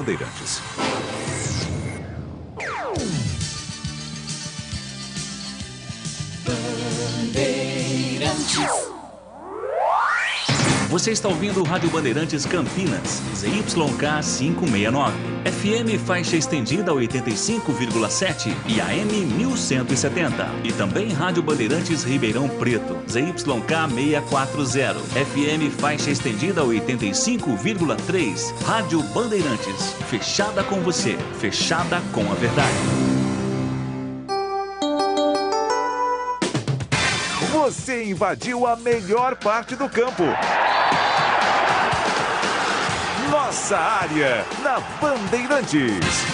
Bandeirantes. Você está ouvindo o Rádio Bandeirantes Campinas, ZYK 569, FM faixa estendida 85,7 e AM 1170. E também Rádio Bandeirantes Ribeirão Preto, ZYK 640, FM faixa estendida 85,3. Rádio Bandeirantes, fechada com você, fechada com a verdade. Você invadiu a melhor parte do campo. Nossa área, na Bandeirantes.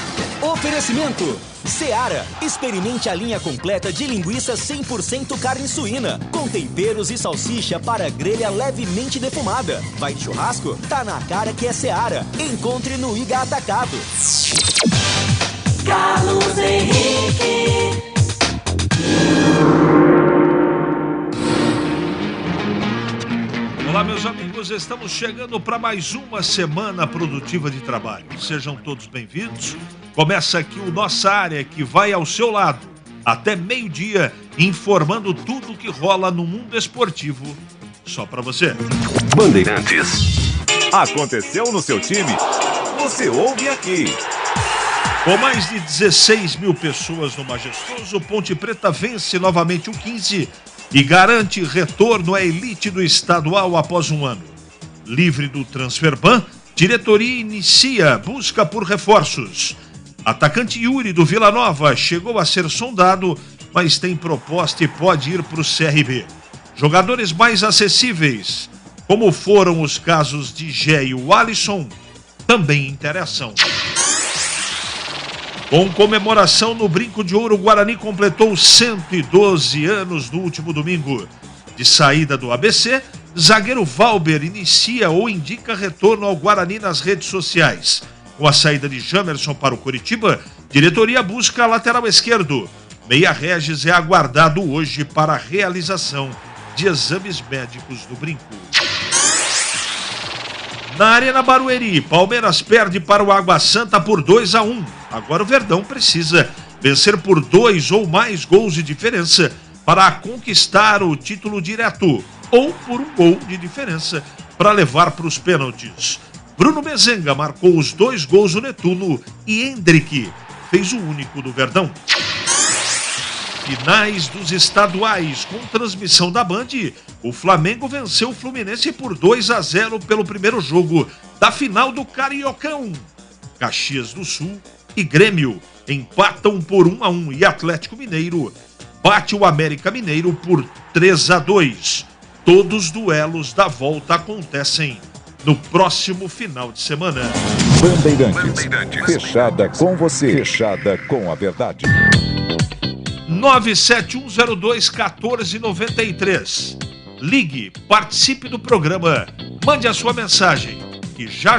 Oferecimento Seara. Experimente a linha completa de linguiça 100% carne suína, com temperos e salsicha para grelha levemente defumada. Vai de churrasco? Tá na cara que é Seara. Encontre no Iga Atacado. Carlos Henrique. Olá, meus amigos, estamos chegando para mais uma semana produtiva de trabalho. Sejam todos bem-vindos. Começa aqui o Nossa Área, que vai ao seu lado até meio-dia, informando tudo o que rola no mundo esportivo. Só para você. Bandeirantes. Aconteceu no seu time? Você ouve aqui. Com mais de 16 mil pessoas no Majestoso, Ponte Preta vence novamente o 15 e garante retorno à elite do estadual após um ano. Livre do Transferban, diretoria inicia busca por reforços. Atacante Yuri do Vila Nova chegou a ser sondado, mas tem proposta e pode ir para o CRB. Jogadores mais acessíveis, como foram os casos de Gé e o Alisson, também interessam. Com comemoração no Brinco de Ouro, o Guarani completou 112 anos no último domingo. De saída do ABC, zagueiro Valber inicia ou indica retorno ao Guarani nas redes sociais. Com a saída de Jamerson para o Coritiba, diretoria busca lateral esquerdo. Meia Regis é aguardado hoje para a realização de exames médicos do Brinco. Na Arena Barueri, Palmeiras perde para o Água Santa por 2-1. Agora o Verdão precisa vencer por 2 ou mais gols de diferença para conquistar o título direto, ou por um gol de diferença para levar para os pênaltis. Bruno Mezenga marcou os 2 gols do Netuno e Hendrick fez o único do Verdão. Finais dos estaduais, com transmissão da Band, o Flamengo venceu o Fluminense por 2-0 pelo primeiro jogo da final do Cariocão. Caxias do Sul e Grêmio empatam por 1-1 e Atlético Mineiro bate o América Mineiro por 3-2. Todos os duelos da volta acontecem no próximo final de semana. Bandeirantes. Fechada com você, fechada com a verdade. 971021493. Ligue, participe do programa, mande a sua mensagem e já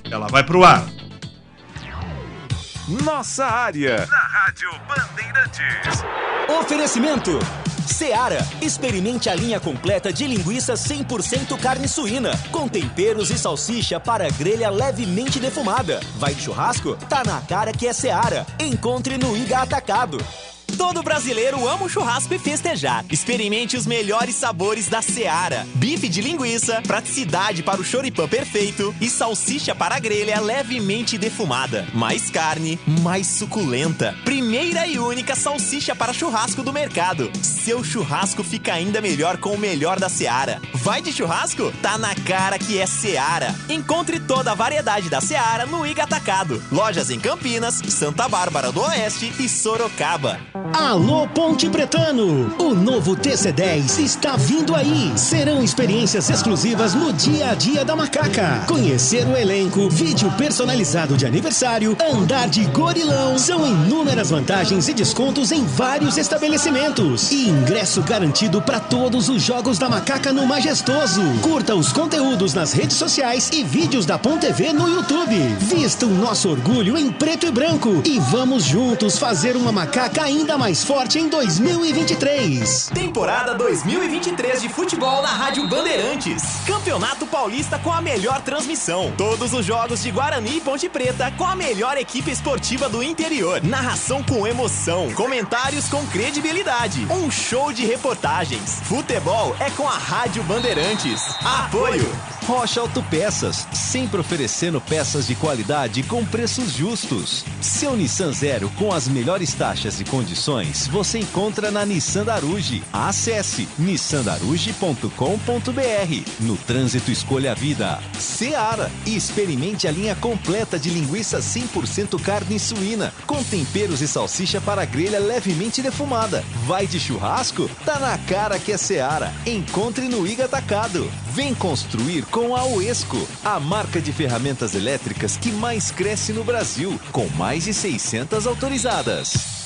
ela vai pro ar. Nossa área, na Rádio Bandeirantes. Oferecimento Seara. Experimente a linha completa de linguiça 100% carne suína, com temperos e salsicha para grelha levemente defumada. Vai de churrasco? Tá na cara que é Seara. Encontre no Iga Atacado. Todo brasileiro ama um churrasco e festejar. Experimente os melhores sabores da Seara. Bife de linguiça, praticidade para o choripã perfeito e salsicha para a grelha levemente defumada. Mais carne, mais suculenta. Primeira e única salsicha para churrasco do mercado. Seu churrasco fica ainda melhor com o melhor da Seara. Vai de churrasco? Tá na cara que é Seara. Encontre toda a variedade da Seara no Iga Atacado. Lojas em Campinas, Santa Bárbara do Oeste e Sorocaba. Alô Ponte Pretano, o novo TC10 está vindo aí. Serão experiências exclusivas no dia a dia da Macaca. Conhecer o elenco, vídeo personalizado de aniversário, andar de gorilão. São inúmeras vantagens e descontos em vários estabelecimentos. E ingresso garantido para todos os jogos da Macaca no Majestoso. Curta os conteúdos nas redes sociais e vídeos da Ponte TV no YouTube. Vista o nosso orgulho em preto e branco e vamos juntos fazer uma Macaca ainda mais forte em 2023. Temporada 2023 de futebol na Rádio Bandeirantes. Campeonato Paulista com a melhor transmissão. Todos os jogos de Guarani e Ponte Preta com a melhor equipe esportiva do interior. Narração com emoção. Comentários com credibilidade. Um show de reportagens. Futebol é com a Rádio Bandeirantes. Apoio Rocha Autopeças, sempre oferecendo peças de qualidade com preços justos. Seu Nissan Zero com as melhores taxas e condições você encontra na Nissan Daruge. Acesse nissandaruge.com.br. No trânsito escolha a vida. Seara, e experimente a linha completa de linguiça 100% carne suína, com temperos e salsicha para grelha levemente defumada. Vai de churrasco? Tá na cara que é Seara. Encontre no Iga Atacado. Vem construir com a Uesco, a marca de ferramentas elétricas que mais cresce no Brasil, com mais de 600 autorizadas.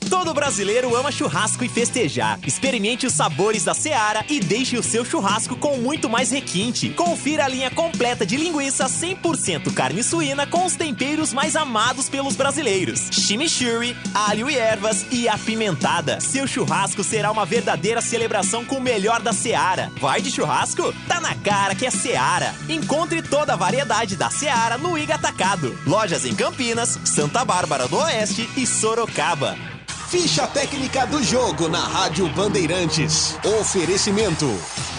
Todo brasileiro ama churrasco e festejar. Experimente os sabores da Seara e deixe o seu churrasco com muito mais requinte. Confira a linha completa de linguiça 100% carne suína com os temperos mais amados pelos brasileiros. Chimichurri, alho e ervas e apimentada. Seu churrasco será uma verdadeira celebração com o melhor da Seara. Vai de churrasco? Tá na cara que é Seara. Encontre toda a variedade da Seara no Iga Atacado. Lojas em Campinas, Santa Bárbara do Oeste e Sorocaba. Ficha técnica do jogo na Rádio Bandeirantes. Oferecimento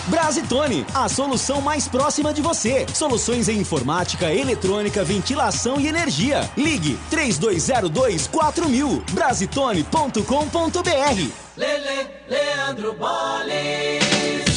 Brasitone, a solução mais próxima de você. Soluções em informática, eletrônica, ventilação e energia. Ligue 3202-4000. Brasitone.com.br. Leandro Boles.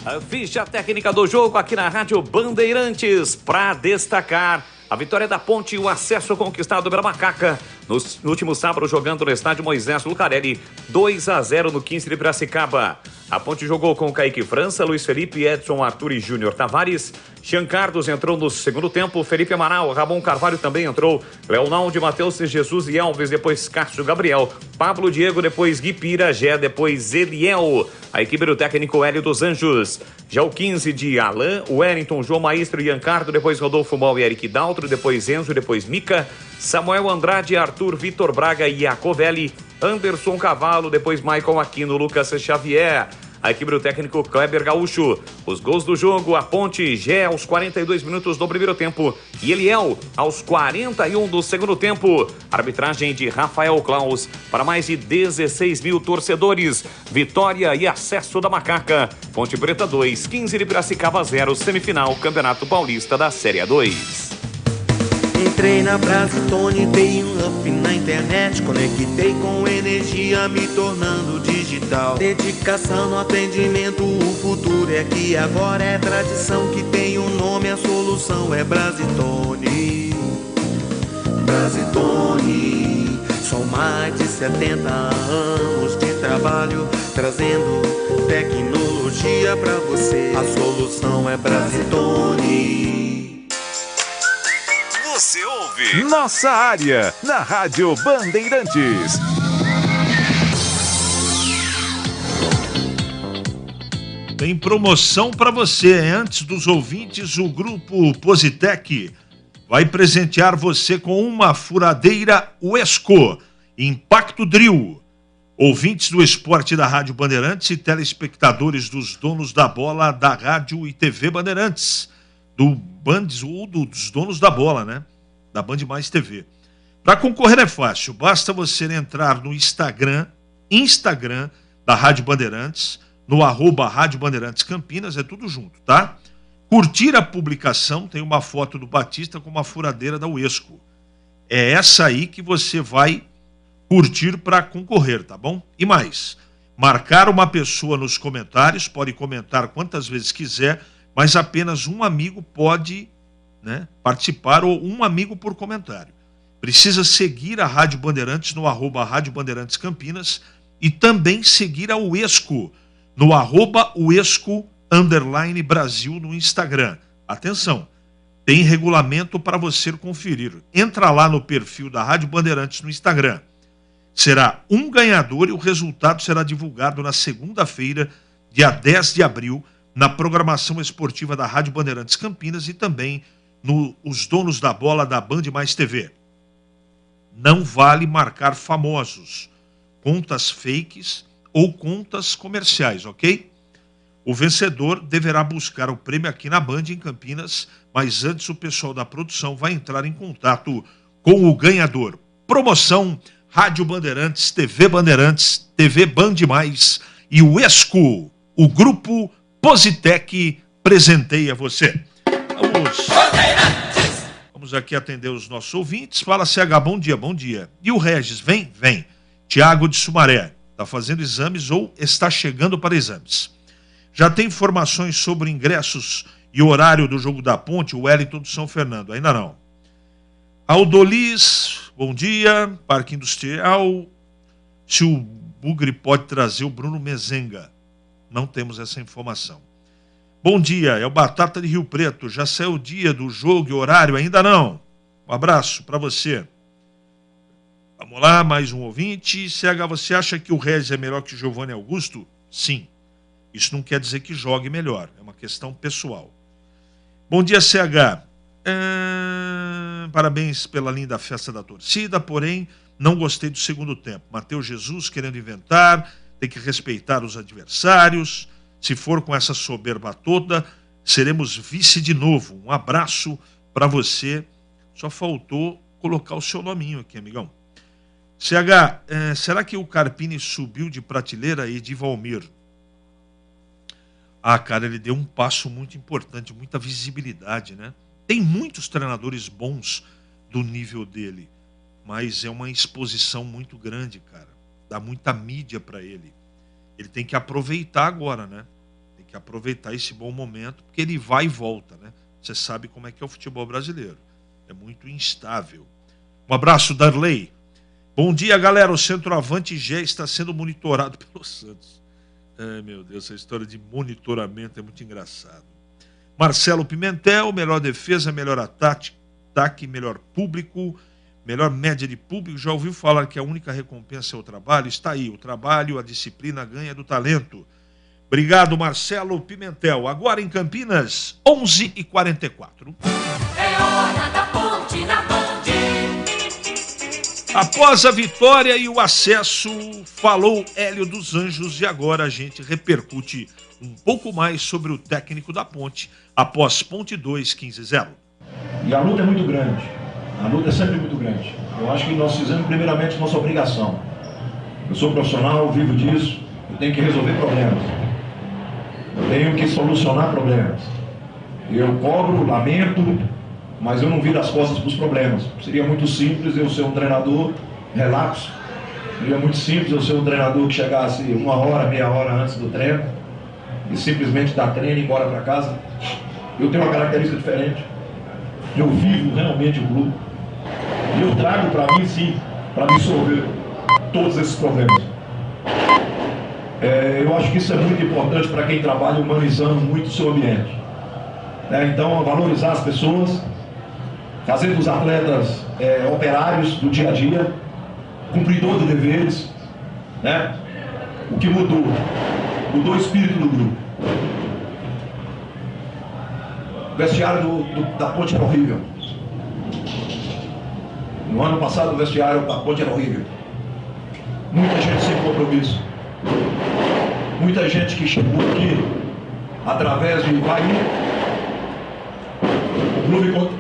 A ficha técnica do jogo aqui na Rádio Bandeirantes para destacar a vitória da Ponte e o acesso conquistado pela Macaca. No último sábado, jogando no estádio Moisés Lucarelli, 2-0 no 15 de Piracicaba. A Ponte jogou com Kaique França, Luiz Felipe, Edson, Arthur e Júnior Tavares. Jean Carlos entrou no segundo tempo, Felipe Amaral, Ramon Carvalho também entrou, Leonaldo, Matheus, Jesus e Alves, depois Cássio Gabriel, Pablo Diego, depois Gui Piragé, depois Eliel. A equipe do técnico Hélio dos Anjos. Já o 15 de Alain, Wellington, João Maestro e Ian Cardo, depois Rodolfo Mal e Eric Daltro, depois Enzo, depois Mica, Samuel Andrade, Arthur, Vitor Braga e Iacovelli, Anderson Cavalo, depois Michael Aquino, Lucas Xavier. A equipe do técnico Kleber Gaúcho. Os gols do jogo, a Ponte, Gé aos 42 minutos do primeiro tempo e Eliel aos 41 do segundo tempo. Arbitragem de Rafael Claus para mais de 16 mil torcedores. Vitória e acesso da Macaca. Ponte Preta 2, 15 de Piracicaba 0, semifinal, Campeonato Paulista da Série A2. Entrei na Brasitone, dei um up na internet, conectei com energia, me tornando digital. Dedicação no atendimento, o futuro é aqui agora, é tradição que tem um nome, a solução é Brasitone. Brasitone, são mais de 70 anos de trabalho, trazendo tecnologia pra você. A solução é Brasitone. Você ouve Nossa Área, na Rádio Bandeirantes. Tem promoção para você. Antes dos ouvintes, o Grupo Positec vai presentear você com uma furadeira Uesco Impacto Drill. Ouvintes do esporte da Rádio Bandeirantes e telespectadores dos donos da bola da Rádio e TV Bandeirantes. Do Bandes ou dos donos da bola, né? Da Band Mais TV. Para concorrer é fácil, basta você entrar no Instagram da Rádio Bandeirantes, no @Rádio Bandeirantes Campinas, é tudo junto, tá? Curtir a publicação, tem uma foto do Batista com uma furadeira da Uesco. É essa aí que você vai curtir para concorrer, tá bom? E mais, marcar uma pessoa nos comentários, pode comentar quantas vezes quiser, mas apenas um amigo pode, né, participar, ou um amigo por comentário. Precisa seguir a Rádio Bandeirantes no @Rádio Bandeirantes Campinas e também seguir a Uesco no @Uesco_Brasil no Instagram. Atenção, tem regulamento para você conferir. Entra lá no perfil da Rádio Bandeirantes no Instagram. Será um ganhador e o resultado será divulgado na segunda-feira, dia 10 de abril, na programação esportiva da Rádio Bandeirantes Campinas e também nos donos da bola da Band Mais TV. Não vale marcar famosos, contas fakes ou contas comerciais, ok? O vencedor deverá buscar o prêmio aqui na Band, em Campinas, mas antes o pessoal da produção vai entrar em contato com o ganhador. Promoção Rádio Bandeirantes, TV Band Mais e o ESCO, o Grupo Positec, presenteia você. Vamos aqui atender os nossos ouvintes. Fala, CH, bom dia, bom dia. E o Regis, vem? Vem. Tiago de Sumaré, está fazendo exames ou está chegando para exames. Já tem informações sobre ingressos e horário do jogo da Ponte, o Wellington de São Fernando? Ainda não. Aldolis, bom dia. Parque Industrial. Se o Bugre pode trazer o Bruno Mezenga. Não temos essa informação. Bom dia, é o Batata de Rio Preto. Já saiu o dia do jogo e horário? Ainda não. Um abraço para você. Vamos lá, mais um ouvinte. CH, você acha que o Regis é melhor que o Giovanni Augusto? Sim. Isso não quer dizer que jogue melhor. É uma questão pessoal. Bom dia, CH. Parabéns pela linda festa da torcida, porém, não gostei do segundo tempo. Matheus Jesus querendo inventar, tem que respeitar os adversários. Se for com essa soberba toda, seremos vice de novo. Um abraço para você. Só faltou colocar o seu nominho aqui, amigão. CH, será que o Carpini subiu de prateleira e de Valmir? Cara, ele deu um passo muito importante, muita visibilidade, né? Tem muitos treinadores bons do nível dele, mas é uma exposição muito grande, cara. Dá muita mídia para ele. Ele tem que aproveitar agora, né? Tem que aproveitar esse bom momento, porque ele vai e volta, né? Você sabe como é que é o futebol brasileiro. É muito instável. Um abraço, Darley. Bom dia, galera. O centroavante Gé está sendo monitorado pelo Santos. Ai, meu Deus, essa história de monitoramento é muito engraçado. Marcelo Pimentel, melhor defesa, melhor ataque, melhor público, melhor média de público. Já ouviu falar que a única recompensa é o trabalho? Está aí, o trabalho, a disciplina ganha do talento. Obrigado, Marcelo Pimentel. Agora em Campinas, 11h44. É hora da Ponte na Band. Após a vitória e o acesso, falou Hélio dos Anjos, e agora a gente repercute um pouco mais sobre o técnico da Ponte, após Ponte 2, 15-0. E a luta é muito grande, a luta é sempre muito grande. Eu acho que nós fizemos primeiramente nossa obrigação. Eu sou profissional, vivo disso, eu tenho que resolver problemas. Eu tenho que solucionar problemas. Eu cobro, lamento, mas eu não viro as costas para os problemas. Seria muito simples eu ser um treinador relapso. Seria muito simples eu ser um treinador que chegasse 1 hora, meia hora antes do treino e simplesmente dar treino e ir embora para casa. Eu tenho uma característica diferente. Eu vivo realmente o clube. E eu trago para mim, sim, para resolver todos esses problemas. Eu acho que isso é muito importante para quem trabalha humanizando muito o seu ambiente. Então, valorizar as pessoas, fazer dos atletas operários do dia a dia, cumpridor de deveres, né? O que mudou? Mudou o espírito do grupo. O vestiário da Ponte era horrível. No ano passado o vestiário da Ponte era horrível. Muita gente sem compromisso. Muita gente que chegou aqui através de vai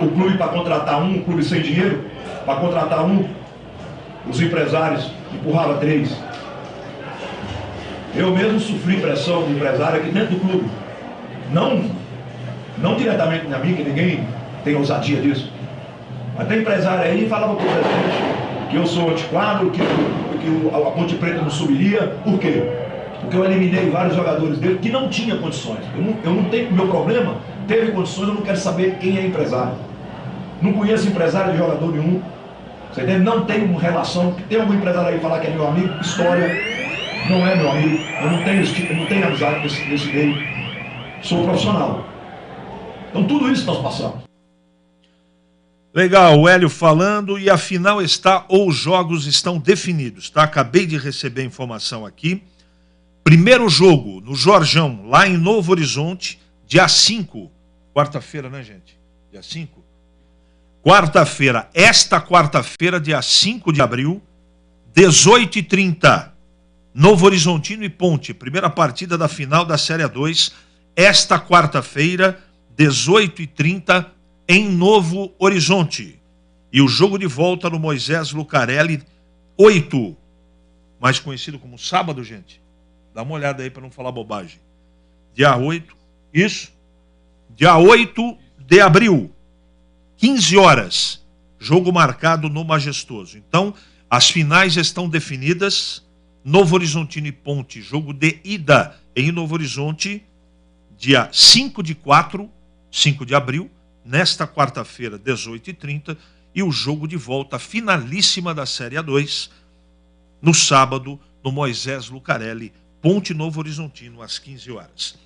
o clube para contratar um, o clube sem dinheiro, para contratar um, os empresários empurravam 3. Eu mesmo sofri pressão de empresário aqui dentro do clube. Não diretamente na minha, que ninguém tem ousadia disso. Mas tem empresário aí que falava para o presidente que eu sou antiquado, que a Ponte Preta não subiria. Por quê? Porque eu eliminei vários jogadores dele que não tinham condições. Eu não tenho, meu problema, teve condições, eu não quero saber quem é empresário. Não conheço empresário de jogador nenhum. Você entende? Não tenho relação. Tem algum empresário aí falar que é meu amigo? História. Não é meu amigo. Eu não tenho esse tipo, não tenho amizade nesse meio. Sou profissional. Então tudo isso nós passamos. Legal, o Hélio falando, e a final está, ou os jogos estão definidos, tá? Acabei de receber a informação aqui. Primeiro jogo no Jorjão, lá em Novo Horizonte, dia 5, quarta-feira, né, gente? Dia 5. Quarta-feira, esta quarta-feira, dia 5 de abril, 18h30, Novo Horizontino e Ponte, primeira partida da final da Série A2, esta quarta-feira, 18h30, em Novo Horizonte. E o jogo de volta no Moisés Lucarelli 8, mais conhecido como sábado, gente. Dá uma olhada aí para não falar bobagem. Dia 8, isso, dia 8 de abril, 15 horas, jogo marcado no Majestoso. Então, as finais estão definidas. Novo Horizontino e Ponte, jogo de ida em Novo Horizonte, dia 5 de abril, nesta quarta-feira, 18h30, e o jogo de volta, finalíssima da Série A2, no sábado, no Moisés Lucarelli, Ponte Novo Horizontino, às 15 horas.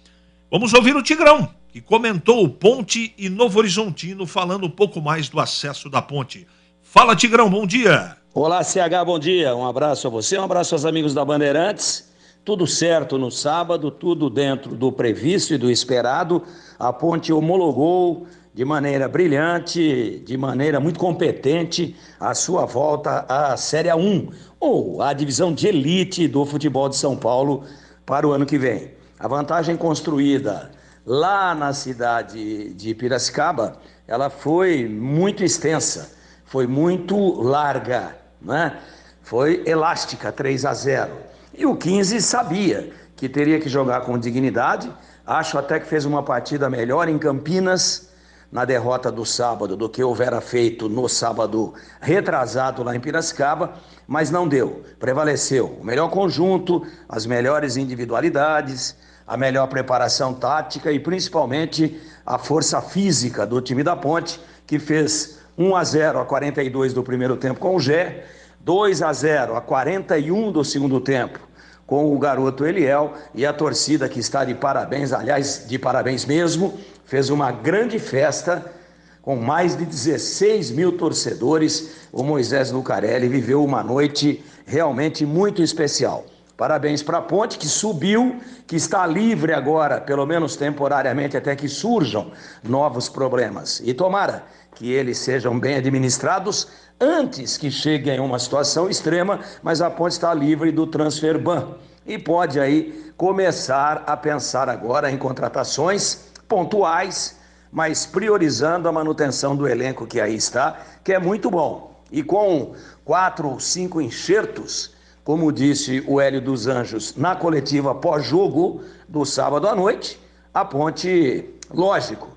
Vamos ouvir o Tigrão, que comentou o Ponte e Novo Horizontino, falando um pouco mais do acesso da Ponte. Fala, Tigrão, bom dia. Olá, CH, bom dia. Um abraço a você, um abraço aos amigos da Bandeirantes. Tudo certo no sábado, tudo dentro do previsto e do esperado. A Ponte homologou de maneira brilhante, de maneira muito competente, a sua volta à Série A1, ou à divisão de elite do futebol de São Paulo para o ano que vem. A vantagem construída lá na cidade de Piracicaba, ela foi muito extensa, foi muito larga, né? Foi elástica, 3-0. E o 15 sabia que teria que jogar com dignidade. Acho até que fez uma partida melhor em Campinas, na derrota do sábado, do que houvera feito no sábado retrasado lá em Piracicaba, mas não deu. Prevaleceu o melhor conjunto, as melhores individualidades, a melhor preparação tática e principalmente a força física do time da Ponte, que fez 1-0 a 42 do primeiro tempo com o Gé, 2-0 a 41 do segundo tempo com o garoto Eliel, e a torcida, que está de parabéns, aliás, de parabéns mesmo, fez uma grande festa com mais de 16 mil torcedores. O Moisés Lucarelli viveu uma noite realmente muito especial. Parabéns para a Ponte, que subiu, que está livre agora, pelo menos temporariamente, até que surjam novos problemas. E tomara que eles sejam bem administrados antes que cheguem a uma situação extrema, mas a Ponte está livre do transfer ban e pode aí começar a pensar agora em contratações pontuais, mas priorizando a manutenção do elenco que aí está, que é muito bom. E com 4 ou 5 enxertos, como disse o Hélio dos Anjos na coletiva pós-jogo do sábado à noite, a Ponte, lógico,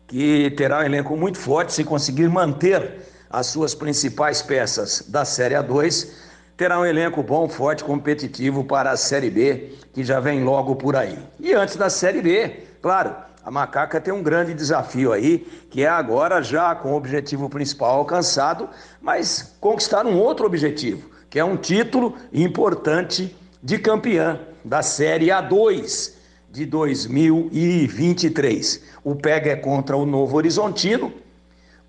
que terá um elenco muito forte. Se conseguir manter as suas principais peças da Série A2, terá um elenco bom, forte, competitivo para a Série B, que já vem logo por aí. E antes da Série B, claro, a Macaca tem um grande desafio aí, que é agora já com o objetivo principal alcançado, mas conquistar um outro objetivo, que é um título importante de campeã da Série A2 de 2023. O pega é contra o Novo Horizontino.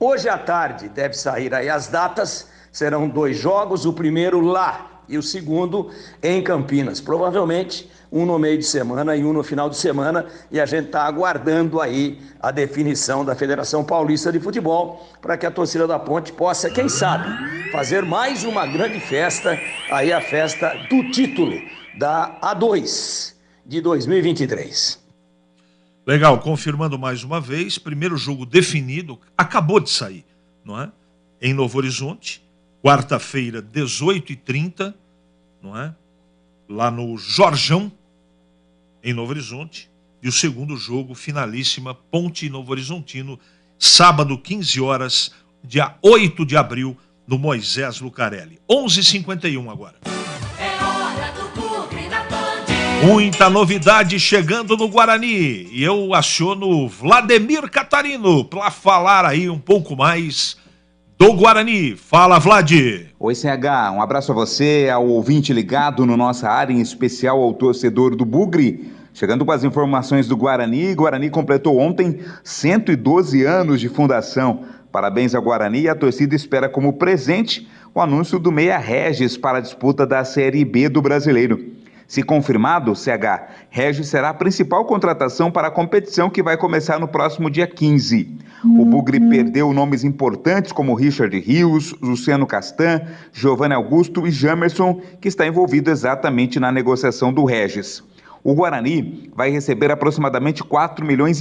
Hoje à tarde deve sair aí as datas, serão 2 jogos, o primeiro lá e o segundo em Campinas. Provavelmente um no meio de semana e um no final de semana, e a gente está aguardando aí a definição da Federação Paulista de Futebol para que a torcida da Ponte possa, quem sabe, fazer mais uma grande festa, aí a festa do título da A2 de 2023. Legal, confirmando mais uma vez, primeiro jogo definido, acabou de sair, não é? Em Novo Horizonte, quarta-feira, 18h30, não é? Lá no Jorjão, em Novo Horizonte. E o segundo jogo, finalíssima, Ponte e Novo Horizontino, sábado, 15 horas, dia 8 de abril, no Moisés Lucarelli. 11h51 agora. Muita novidade chegando no Guarani, e eu aciono o Vladimir Catarino para falar aí um pouco mais do Guarani. Fala, Vlad. Oi, CH, um abraço a você, ao ouvinte ligado no nossa área, em especial ao torcedor do Bugre. Chegando com as informações do Guarani, Guarani completou ontem 112 anos de fundação. Parabéns ao Guarani, e a torcida espera como presente o anúncio do Meia Regis para a disputa da Série B do Brasileiro. Se confirmado, CH, Regis será a principal contratação para a competição que vai começar no próximo dia 15. O Bugre perdeu nomes importantes como Richard Rios, Luciano Castan, Giovanni Augusto e Jamerson, que está envolvido exatamente na negociação do Regis. O Guarani vai receber aproximadamente 4,5 milhões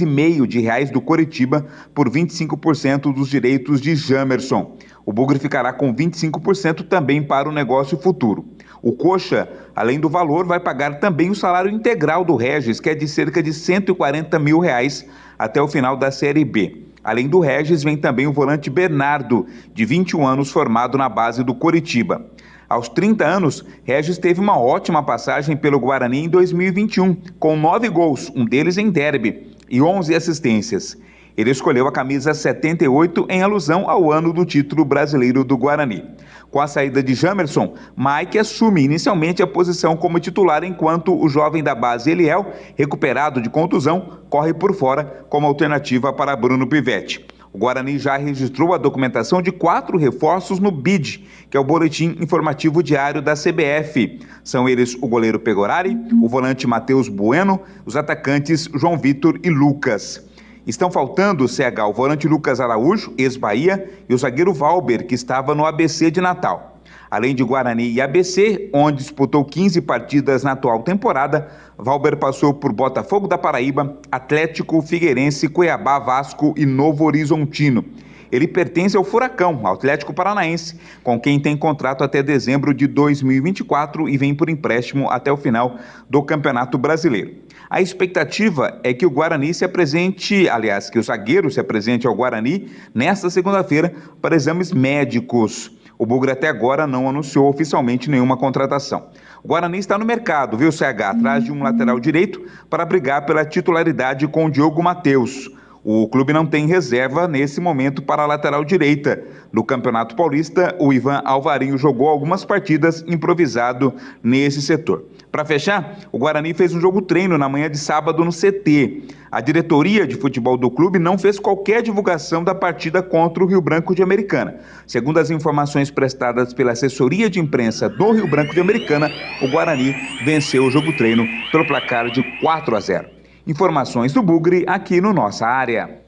de reais do Coritiba por 25% dos direitos de Jamerson. O Bugre ficará com 25% também para o negócio futuro. O Coxa, além do valor, vai pagar também o salário integral do Regis, que é de cerca de 140 mil reais até o final da Série B. Além do Regis, vem também o volante Bernardo, de 21 anos, formado na base do Coritiba. Aos 30 anos, Regis teve uma ótima passagem pelo Guarani em 2021, com 9 gols, um deles em derby, e 11 assistências. Ele escolheu a camisa 78 em alusão ao ano do título brasileiro do Guarani. Com a saída de Jamerson, Mike assume inicialmente a posição como titular, enquanto o jovem da base Eliel, recuperado de contusão, corre por fora como alternativa para Bruno Pivetti. O Guarani já registrou a documentação de 4 reforços no BID, que é o Boletim Informativo Diário da CBF. São eles o goleiro Pegorari, o volante Matheus Bueno, os atacantes João Vitor e Lucas. Estão faltando o CH, o volante Lucas Araújo, ex-Bahia, e o zagueiro Valber, que estava no ABC de Natal. Além de Guarani e ABC, onde disputou 15 partidas na atual temporada, Valber passou por Botafogo da Paraíba, Atlético, Figueirense, Cuiabá, Vasco e Novo Horizontino. Ele pertence ao Furacão, Atlético Paranaense, com quem tem contrato até dezembro de 2024 e vem por empréstimo até o final do Campeonato Brasileiro. A expectativa é que o Guarani se apresente, aliás, que o zagueiro se apresente ao Guarani nesta segunda-feira para exames médicos. O Bugre até agora não anunciou oficialmente nenhuma contratação. O Guarani está no mercado, viu, CH, atrás de um lateral direito para brigar pela titularidade com o Diogo Matheus. O clube não tem reserva nesse momento para a lateral direita. No Campeonato Paulista, o Ivan Alvarinho jogou algumas partidas improvisado nesse setor. Para fechar, o Guarani fez um jogo treino na manhã de sábado no CT. A diretoria de futebol do clube não fez qualquer divulgação da partida contra o Rio Branco de Americana. Segundo as informações prestadas pela assessoria de imprensa do Rio Branco de Americana, o Guarani venceu o jogo treino pelo placar de 4-0. Informações do Bugre aqui no Nossa Área.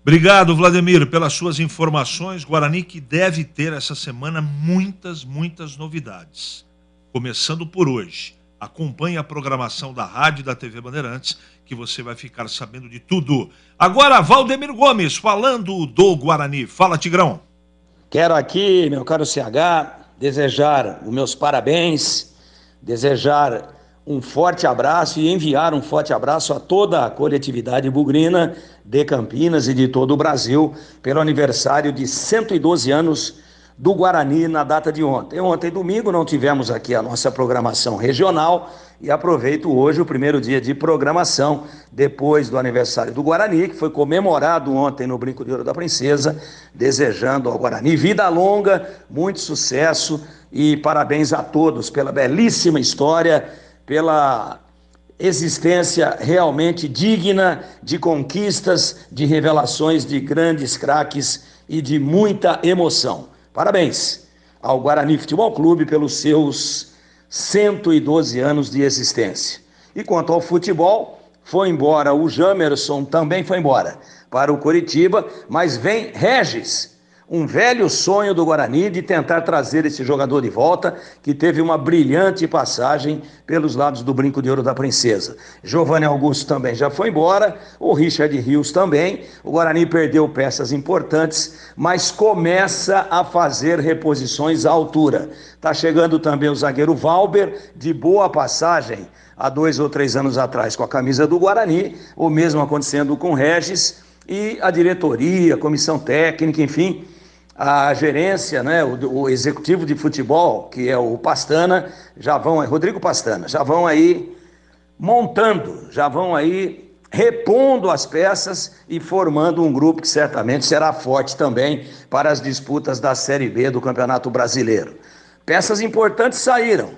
Obrigado, Vladimir, pelas suas informações. Guarani que deve ter essa semana muitas novidades. Começando por hoje. Acompanhe a programação da Rádio e da TV Bandeirantes, que você vai ficar sabendo de tudo. Agora, Valdemir Gomes, falando do Guarani. Fala, Tigrão. Quero aqui, meu caro CH, desejar os meus parabéns, desejar um forte abraço e enviar um forte abraço a toda a coletividade bugrina de Campinas e de todo o Brasil pelo aniversário de 112 anos do Guarani na data de ontem. Ontem, domingo, não tivemos aqui a nossa programação regional e aproveito hoje o primeiro dia de programação depois do aniversário do Guarani, que foi comemorado ontem no Brinco de Ouro da Princesa, desejando ao Guarani vida longa, muito sucesso e parabéns a todos pela belíssima história, pela existência realmente digna de conquistas, de revelações de grandes craques e de muita emoção. Parabéns ao Guarani Futebol Clube pelos seus 112 anos de existência. E quanto ao futebol, foi embora o Jamerson, também foi embora para o Coritiba, mas vem Regis, um velho sonho do Guarani de tentar trazer esse jogador de volta, que teve uma brilhante passagem pelos lados do Brinco de Ouro da Princesa. Giovanni Augusto também já foi embora, o Richard Rios também. O Guarani perdeu peças importantes, mas começa a fazer reposições à altura. Está chegando também o zagueiro Valber, de boa passagem há 2 ou 3 anos atrás com a camisa do Guarani, o mesmo acontecendo com o Regis, e a diretoria, a comissão técnica, enfim, a gerência, né, o executivo de futebol, que é o Pastana, Rodrigo Pastana, já vão aí montando, já vão aí repondo as peças e formando um grupo que certamente será forte também para as disputas da Série B do Campeonato Brasileiro. Peças importantes saíram,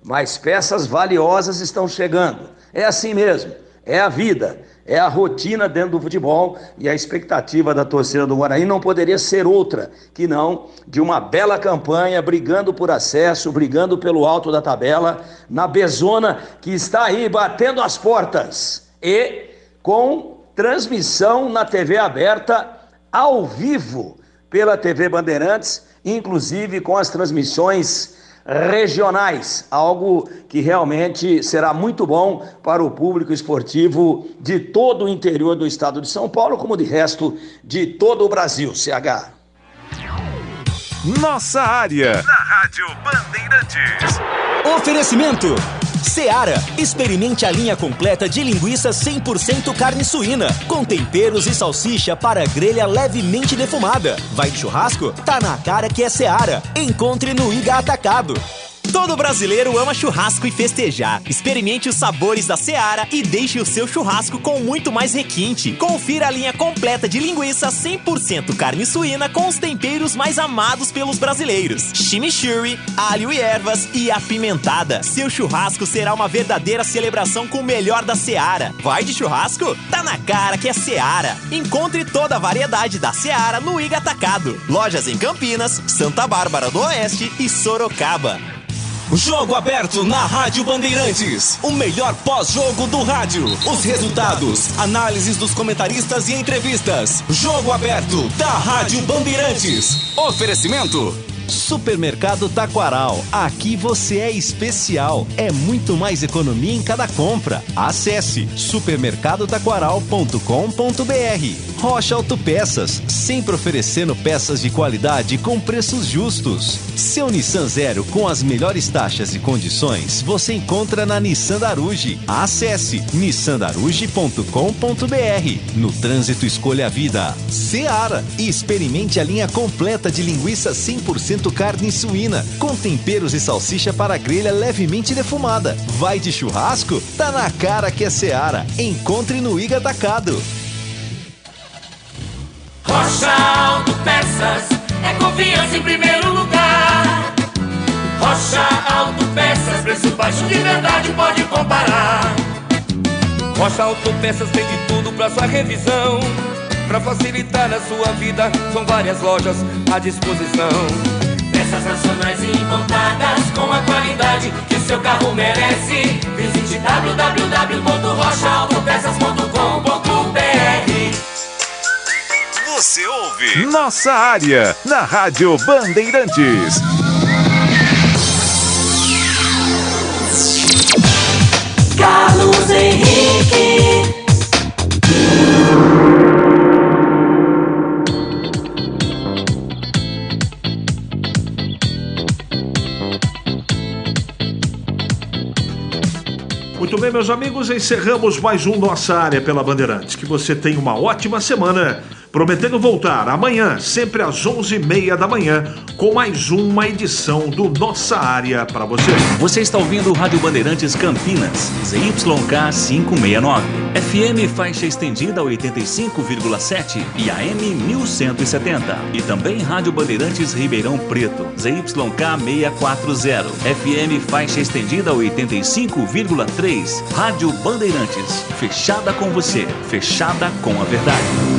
mas peças valiosas estão chegando. É assim mesmo, é a vida. É a rotina dentro do futebol e a expectativa da torcida do Guarani não poderia ser outra que não de uma bela campanha, brigando por acesso, brigando pelo alto da tabela, na Bezona, que está aí batendo as portas e com transmissão na TV aberta ao vivo pela TV Bandeirantes, inclusive com as transmissões regionais, algo que realmente será muito bom para o público esportivo de todo o interior do estado de São Paulo, como de resto de todo o Brasil, CH. Nossa área, na Rádio Bandeirantes. Oferecimento Seara, experimente a linha completa de linguiça 100% carne suína, com temperos e salsicha para grelha levemente defumada. Vai de churrasco? Tá na cara que é Seara. Encontre no Iga Atacado. Todo brasileiro ama churrasco e festejar. Experimente os sabores da Seara e deixe o seu churrasco com muito mais requinte. Confira a linha completa de linguiça 100% carne suína com os temperos mais amados pelos brasileiros. Chimichurri, alho e ervas e apimentada. Seu churrasco será uma verdadeira celebração com o melhor da Seara. Vai de churrasco? Tá na cara que é Seara. Encontre toda a variedade da Seara no Iga Atacado. Lojas em Campinas, Santa Bárbara do Oeste e Sorocaba. Jogo aberto na Rádio Bandeirantes. O melhor pós-jogo do rádio. Os resultados, análises dos comentaristas e entrevistas. Jogo aberto da Rádio Bandeirantes. Oferecimento Supermercado Taquaral. Aqui você é especial. É muito mais economia em cada compra. Acesse supermercadotaquaral.com.br. Rocha Autopeças, sempre oferecendo peças de qualidade com preços justos. Seu Nissan Zero com as melhores taxas e condições você encontra na Nissan Daruge. Acesse nissandaruge.com.br. No trânsito escolha a vida. Seara, e experimente a linha completa de linguiça 100% carne suína, com temperos e salsicha para grelha levemente defumada. Vai de churrasco? Tá na cara que é Seara. Encontre no Iga Atacado. Rocha Autopeças é confiança em primeiro lugar. Rocha Autopeças, preço baixo de verdade, pode comparar. Rocha Autopeças tem de tudo pra sua revisão. Pra facilitar a sua vida, são várias lojas à disposição. Peças nacionais e importadas com a qualidade que o seu carro merece. Visite www.rochaautopeças.com.br. Você ouve Nossa Área, na Rádio Bandeirantes. Carlos Henrique. Muito bem, meus amigos, encerramos mais um Nossa Área pela Bandeirantes. Que você tenha uma ótima semana. Prometendo voltar amanhã, sempre às 11h30 da manhã, com mais uma edição do Nossa Área para você. Você está ouvindo Rádio Bandeirantes Campinas, ZYK 569, FM faixa estendida 85,7 e AM 1170. E também Rádio Bandeirantes Ribeirão Preto, ZYK 640, FM faixa estendida 85,3. Rádio Bandeirantes, fechada com você, fechada com a verdade.